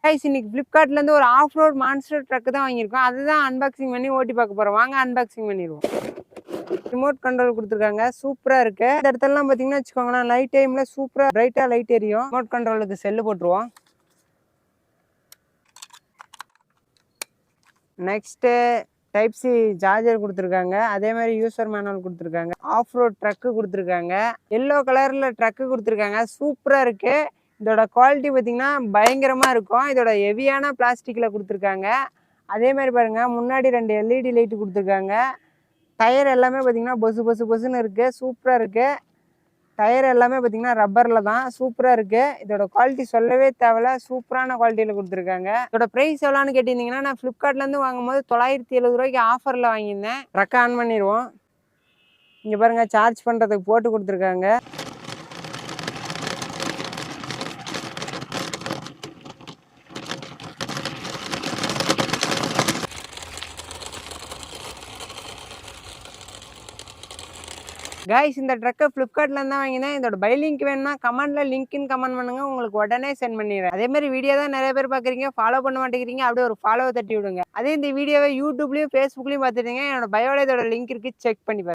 Guys இன்னைக்கு ஃப்ளிப்கார்ட்லேருந்து ஒரு of road monster drug தான் வாங்கியிருக்கோம். அதுதான் அன்பாக்சிங் பண்ணி ஓட்டி பார்க்க போகிறோம். வாங்க அன்பாக்சிங் பண்ணிடுவோம். ரிமோட் கண்ட்ரோல் கொடுத்துருக்காங்க, சூப்பராக இருக்கு. இந்த இடத்துலலாம் பார்த்தீங்கன்னா வச்சுக்கோங்களேன், நைட் டைமில் சூப்பராக பிரைட்டாக லைட் எரியும். ரிமோட் கண்ட்ரோலுக்கு செல்லு போட்டுருவோம். நெக்ஸ்ட்டு டைப் சி சார்ஜர் கொடுத்துருக்காங்க. அதே மாதிரி யூசர் மேனுவல் கொடுத்துருக்காங்க. ஆஃப் ரோட் ட்ரக்கு கொடுத்துருக்காங்க. எல்லோ கலரில் ட்ரக்கு கொடுத்துருக்காங்க, சூப்பராக இருக்குது. இதோட குவாலிட்டி பார்த்தீங்கன்னா பயங்கரமாக இருக்கும். இதோட ஹெவியான பிளாஸ்டிக்கில் கொடுத்துருக்காங்க. அதே மாதிரி பாருங்கள், முன்னாடி 2 எல்இடி லைட்டு கொடுத்துருக்காங்க. டயர் எல்லாமே பார்த்தீங்கன்னா பொசு பொசு பொசுன்னு இருக்குது, சூப்பராக இருக்குது. டயர் எல்லாமே பார்த்தீங்கன்னா ரப்பரில் தான், சூப்பராக இருக்குது. இதோட குவாலிட்டி சொல்லவே தேவையில்ல, சூப்பரான குவாலிட்டியில் கொடுத்துருக்காங்க. இதோட ப்ரைஸ் எவ்வளோன்னு கேட்டிருந்தீங்கன்னா, நான் ஃப்ளிப்கார்ட்லேருந்து வாங்கும்போது 970 ரூபாய்க்கு ஆஃபரில் வாங்கியிருந்தேன். ட்ரக் ஆன் பண்ணிடுவோம். இங்கே பாருங்கள், சார்ஜ் பண்ணுறதுக்கு போட்டு கொடுத்துருக்காங்க. கைஸ் இந்த ட்ரக்கை ஃப்ளிப்கார்ட்லேருந்து தான் வாங்கினேன். இதோட பை லிங்க் வேணும்னா கமெண்ட்டில் லிங்க்னு கமெண்ட் பண்ணுங்கள், உங்களுக்கு உடனே சென்ட் பண்ணிடுறேன். அதே மாதிரி வீடியோ தான் நிறைய பேர் பார்க்குறீங்க, ஃபாலோ பண்ண மாட்டேங்கிறீங்க. அப்படியே ஒரு ஃபாலோவை தட்டி விடுங்க. அதே இந்த வீடியோவை யூடியூப்லேயும் ஃபேஸ்புக்லேயும் பார்த்துட்டீங்க, என்னோட பயோவில் இதோட லிங்க் இருக்குது, செக் பண்ணி பாருங்க.